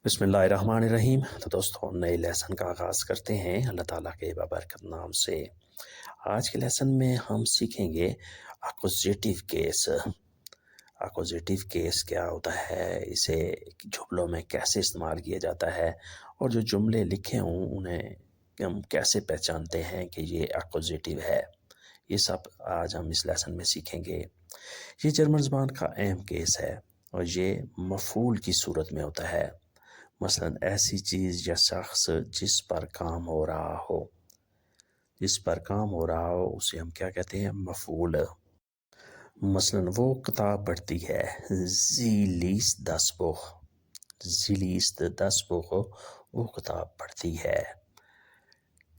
بسم اللہ الرحمن الرحیم۔ تو دوستوں، نئے لیسن کا آغاز کرتے ہیں اللہ تعالیٰ کے بابرکت نام سے۔ آج کے لیسن میں ہم سیکھیں گے اکوزیٹیو کیس۔ اکوزیٹیو کیس کیا ہوتا ہے، اسے جملوں میں کیسے استعمال کیا جاتا ہے، اور جو جملے لکھے ہوں انہیں ہم کیسے پہچانتے ہیں کہ یہ اکوزیٹیو ہے۔ یہ سب آج ہم اس لیسن میں سیکھیں گے۔ یہ جرمن زبان کا اہم کیس ہے اور یہ مفعول کی صورت میں ہوتا ہے۔ مثلا ایسی چیز یا شخص جس پر کام ہو رہا ہو، اسے ہم کیا کہتے ہیں؟ مفعول۔ مثلا وہ کتاب پڑھتی ہے، sie liest das Buch۔ sie liest das Buch، وہ کتاب پڑھتی ہے۔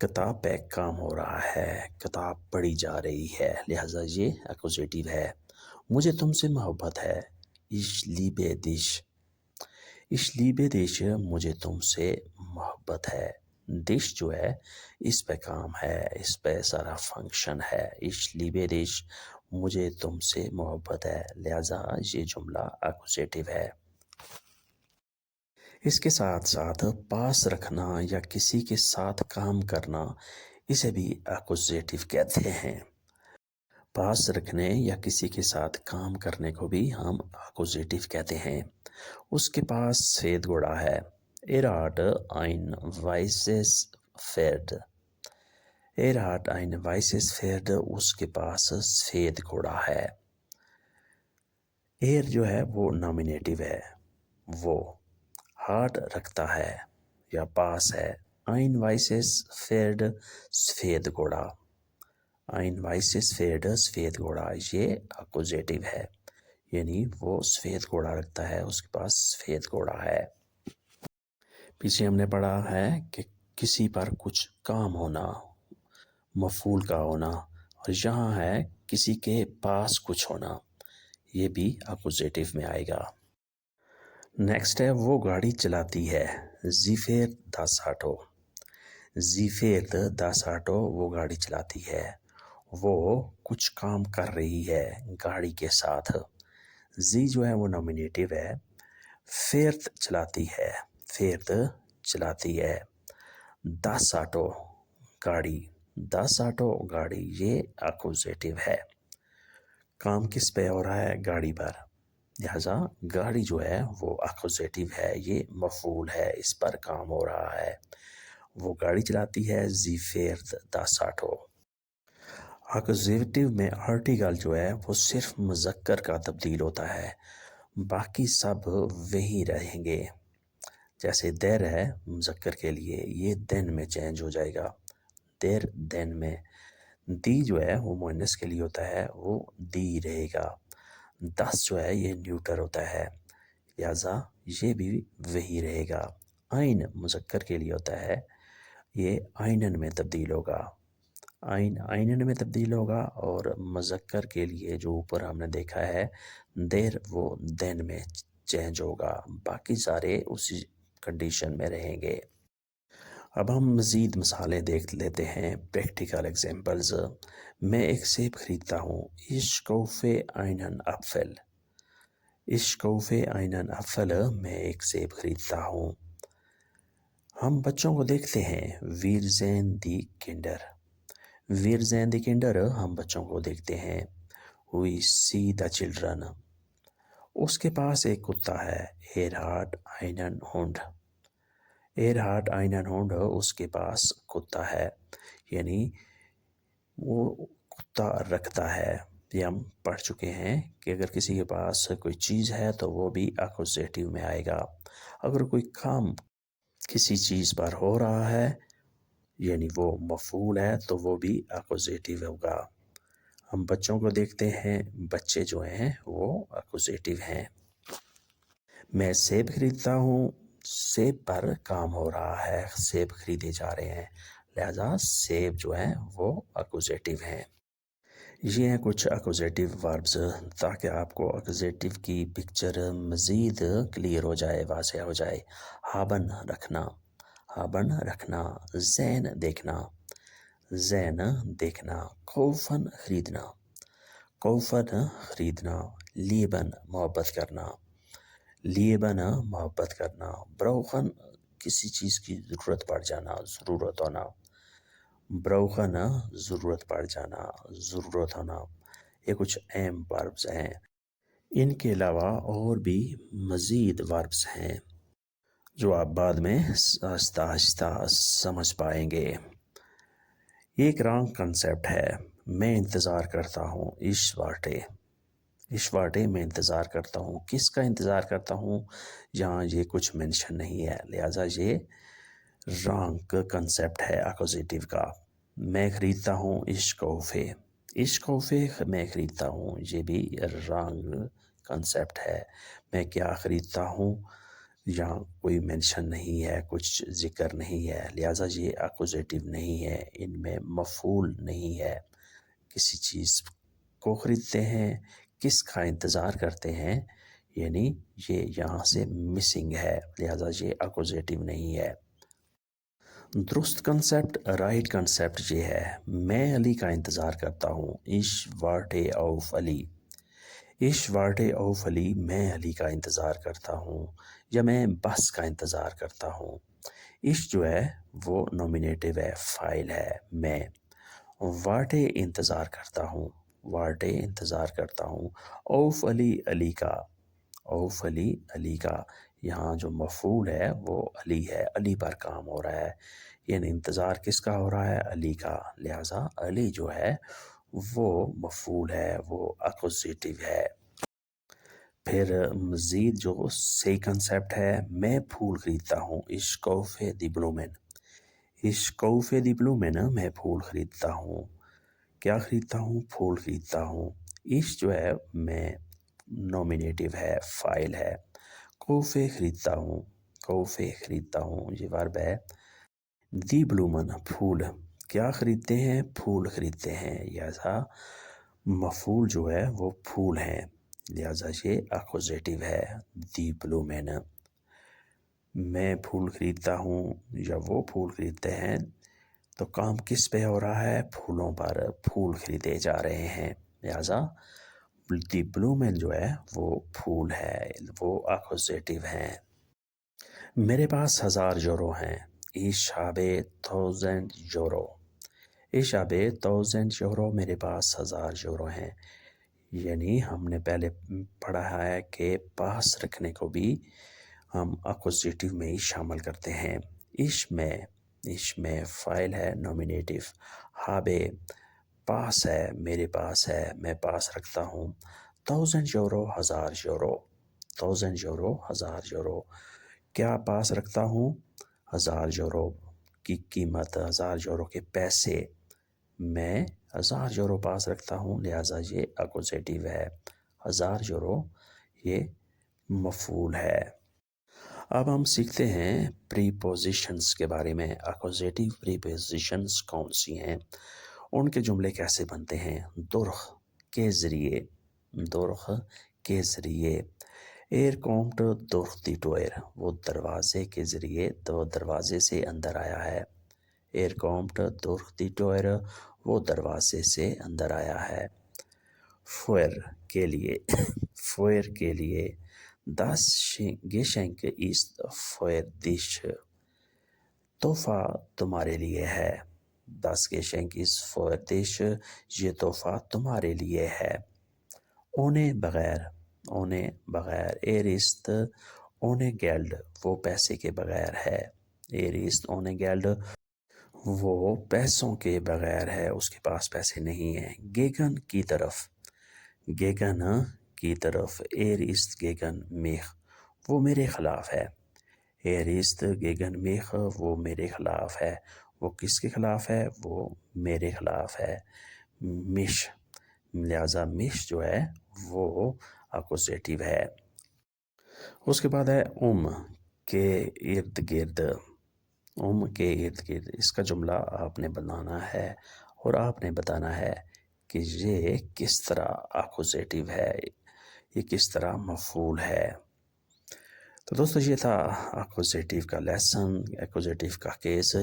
کتاب پہ کام ہو رہا ہے، کتاب پڑھی جا رہی ہے، لہذا یہ اکوزیٹیو ہے۔ مجھے تم سے محبت ہے، ich liebe dich۔ ich liebe dich، مجھے تم سے محبت ہے۔ dich جو ہے اس پہ کام ہے، اس پہ سارا فنکشن ہے۔ ich liebe dich، مجھے تم سے محبت ہے، لہذا یہ جملہ اکوزیٹیو ہے۔ اس کے ساتھ ساتھ پاس رکھنا یا کسی کے ساتھ کام کرنا، اسے بھی اکوزیٹیو کہتے ہیں۔ پاس رکھنے یا کسی کے ساتھ کام کرنے کو بھی ہم اکوزیٹیو کہتے ہیں۔ اس کے پاس سفید گھوڑا ہے، er hat ein weißes Pferd۔ er hat ein weißes Pferd، اس کے پاس سفید گھوڑا ہے۔ er جو ہے وہ نامینیٹیو ہے، وہ ہارٹ رکھتا ہے یا پاس ہے۔ ein weißes Pferd، سفید گھوڑا۔ ein weißes Pferd، سفید گھوڑا، یہ اکوزیٹیو ہے، یعنی وہ سفید گھوڑا رکھتا ہے، اس کے پاس سفید گھوڑا ہے۔ پیچھے ہم نے پڑھا ہے کہ کسی پر کچھ کام ہونا، مفعول کا ہونا، اور یہاں ہے کسی کے پاس کچھ ہونا، یہ بھی اکوزیٹیو میں آئے گا۔ نیکسٹ ہے وہ گاڑی چلاتی ہے، sie fährt das Auto۔ sie fährt das Auto، وہ گاڑی چلاتی ہے، وہ کچھ کام کر رہی ہے گاڑی کے ساتھ۔ sie جو ہے وہ نامینیٹیو ہے، fährt چلاتی ہے، fährt چلاتی ہے۔ das Auto، گاڑی، das Auto، گاڑی، یہ اکوزیٹیو ہے۔ کام کس پہ ہو رہا ہے؟ گاڑی پر، لہذا گاڑی جو ہے وہ اکوزیٹیو ہے، یہ مفعول ہے، اس پر کام ہو رہا ہے۔ وہ گاڑی چلاتی ہے، sie fährt das Auto۔ اکوزیٹیو میں آرٹیکل جو ہے وہ صرف مذکر کا تبدیل ہوتا ہے، باقی سب وہی رہیں گے۔ جیسے دیر ہے مذکر کے لیے، یہ دن میں چینج ہو جائے گا، دیر دن میں۔ دی جو ہے وہ مؤنث کے لیے ہوتا ہے، وہ دی رہے گا۔ 10 جو ہے یہ نیوٹر ہوتا ہے، لہذا یہ بھی وہی رہے گا۔ آئین مذکر کے لیے ہوتا ہے، یہ آئینن میں تبدیل ہوگا، آئینن میں تبدیل ہوگا، اور مذکر کے لیے جو اوپر ہم نے دیکھا ہے دیر، وہ دن میں چینج ہوگا، باقی سارے اسی کنڈیشن میں رہیں گے۔ اب ہم مزید مثالیں دیکھ لیتے ہیں، پریکٹیکل ایگزامپلز۔ میں ایک سیب خریدتا ہوں، ich kaufe einen Apfel۔ ich kaufe einen Apfel، میں ایک سیب خریدتا ہوں۔ ہم بچوں کو دیکھتے ہیں، wir sehen die Kinder۔ wir sehen die Kinder، ہم بچوں کو دیکھتے ہیں، we see the children۔ اس کے پاس ایک کتا ہے، er hat einen Hund۔ er hat einen Hund، اس کے پاس کتا ہے، یعنی وہ کتا رکھتا ہے۔ یہ ہم پڑھ چکے ہیں کہ اگر کسی کے پاس کوئی چیز ہے تو وہ بھی اکوزیٹیو میں آئے گا۔ اگر کوئی کام کسی چیز پر ہو رہا ہے، یعنی وہ مفعول ہے، تو وہ بھی اکوزیٹیو ہوگا۔ ہم بچوں کو دیکھتے ہیں، بچے جو ہیں وہ اکوزیٹیو ہیں۔ میں سیب خریدتا ہوں، سیب پر کام ہو رہا ہے، سیب خریدے جا رہے ہیں، لہذا سیب جو ہیں وہ اکوزیٹیو ہیں۔ یہ ہیں کچھ اکوزیٹیو وربز، تاکہ آپ کو اکوزیٹیو کی پکچر مزید کلیئر ہو جائے، واضح ہو جائے۔ ہابن رکھنا، ہابن رکھنا، زین دیکھنا، زین دیکھنا، کوفن خریدنا، کوفن خریدنا، لیبن محبت کرنا، لیے بنا محبت کرنا، بروخن کسی چیز کی ضرورت پڑ جانا، ضرورت ہونا، بروخن ضرورت پڑ جانا، ضرورت ہونا، یہ کچھ اہم وربز ہیں۔ ان کے علاوہ اور بھی مزید وربز ہیں جو آپ بعد میں آہستہ آہستہ سمجھ پائیں گے۔ یہ ایک رانگ کنسیپٹ ہے، میں انتظار کرتا ہوں، ایشواٹے میں انتظار کرتا ہوں، کس کا انتظار کرتا ہوں یہاں یہ کچھ مینشن نہیں ہے، لہٰذا یہ رانگ کنسیپٹ ہے اکوزیٹیو کا۔ میں خریدتا ہوں عشق میں خریدتا ہوں، یہ بھی رانگ کنسیپٹ ہے۔ میں کیا خریدتا ہوں یہاں کوئی مینشن نہیں ہے، کچھ ذکر نہیں ہے، لہٰذا یہ اکوزیٹیو نہیں ہے، ان میں مفعول نہیں ہے۔ کسی چیز کو خریدتے ہیں، کس کا انتظار کرتے ہیں، یعنی یہ یہاں سے مسنگ ہے، لہٰذا یہ اکوزیٹیو نہیں ہے۔ درست کنسیپٹ، رائٹ کنسیپٹ یہ ہے، میں علی کا انتظار کرتا ہوں، ich warte auf علی، میں علی کا انتظار کرتا ہوں، یا میں بس کا انتظار کرتا ہوں۔ ich جو ہے وہ نومینیٹیو ہے، فائل ہے، میں واٹے انتظار کرتا ہوں، اوف علی کا، علی کا، یہاں جو مفعول ہے وہ علی ہے، علی پر کام ہو رہا ہے، یعنی انتظار کس کا ہو رہا ہے، علی کا، لہٰذا علی جو ہے وہ مفعول ہے، وہ اکوزیٹیو ہے۔ پھر مزید جو صحیح کنسیپٹ ہے، میں پھول خریدتا ہوں، ich kaufe die Blumen، میں پھول خریدتا ہوں، کیا خریدتا ہوں، پھول خریدتا ہوں۔ ich جو ہے میں نومینیٹیو ہے، فائل ہے، کوفے خریدتا ہوں، یہ ورب ہے۔ دی بلومن پھول، کیا خریدتے ہیں، پھول خریدتے ہیں، لہذا مفعول جو ہے وہ پھول ہیں، لہذا یہ اکوزیٹیو ہے، دی بلومن۔ میں پھول خریدتا ہوں یا وہ پھول خریدتے ہیں، تو کام کس پہ ہو رہا ہے، پھولوں پر، پھول خریدے جا رہے ہیں، لہذا دی بلومن جو ہے وہ پھول ہے، وہ اکوزیٹیو ہیں۔ میرے پاس 1000 یورو ہیں، ich habe 1000 یورو، میرے پاس 1000 یورو ہیں، یعنی ہم نے پہلے پڑھا ہے کہ پاس رکھنے کو بھی ہم اکوزیٹیو میں ہی شامل کرتے ہیں۔ ich میں فائل ہے، نومینیٹیو، habe پاس ہے، میرے پاس ہے، میں پاس رکھتا ہوں، 1000 یورو، 1000 یورو، کیا پاس رکھتا ہوں، 1000 یورو کی قیمت، 1000 یورو کے پیسے، میں 1000 یورو پاس رکھتا ہوں، لہٰذا یہ اکوزیٹیو ہے، 1000 یورو یہ مفعول ہے۔ اب ہم سیکھتے ہیں پریپوزیشنز کے بارے میں، اکوزیٹیو پریپوزیشنز کون سی ہیں، ان کے جملے کیسے بنتے ہیں۔ durch کے ذریعے، ایر کومٹ durch die Tür، وہ دروازے کے ذریعے، تو دروازے سے اندر آیا ہے، ایر کومٹ durch die Tür، وہ دروازے سے اندر آیا ہے۔ für کے لیے das Geschenk ist für dich، تحفہ تمہارے لیے ہے، das Geschenk ist für dich، یہ تحفہ تمہارے لیے ہے۔ ohne بغیر، er ist ohne Geld، وہ پیسے کے بغیر ہے، er ist ohne Geld، وہ پیسوں کے بغیر ہے، اس کے پاس پیسے نہیں ہیں۔ gegen کی طرف، er ist gegen mich، وہ میرے خلاف ہے، er ist gegen mich، وہ میرے خلاف ہے، وہ کس کے خلاف ہے، وہ میرے خلاف ہے، mich، لہذا mich جو ہے وہ اکوزیٹیو ہے۔ اس کے بعد ہے کے ارد گرد، کے ارد گرد، اس کا جملہ آپ نے بنانا ہے اور آپ نے بتانا ہے کہ یہ کس طرح اکوزیٹیو ہے، یہ کس طرح مفعول ہے۔ تو دوستو یہ تھا اکوزیٹیو کا لیسن، اکوزیٹیو کا کیس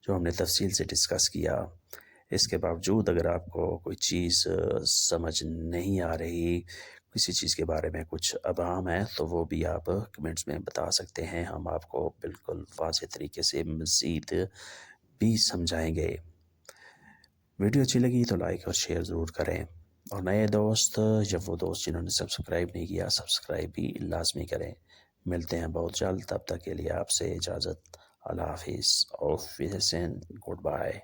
جو ہم نے تفصیل سے ڈسکس کیا۔ اس کے باوجود اگر آپ کو کوئی چیز سمجھ نہیں آ رہی، کسی چیز کے بارے میں کچھ ابہام ہے تو وہ بھی آپ کمنٹس میں بتا سکتے ہیں، ہم آپ کو بالکل واضح طریقے سے مزید بھی سمجھائیں گے۔ ویڈیو اچھی لگی تو لائک اور شیئر ضرور کریں، اور نئے دوست یا وہ دوست جنہوں نے سبسکرائب نہیں کیا سبسکرائب بھی لازمی کریں۔ ملتے ہیں بہت جلد، تب تک کے لیے آپ سے اجازت، اللہ حافظ، auf Wiedersehen، گڈ بائے۔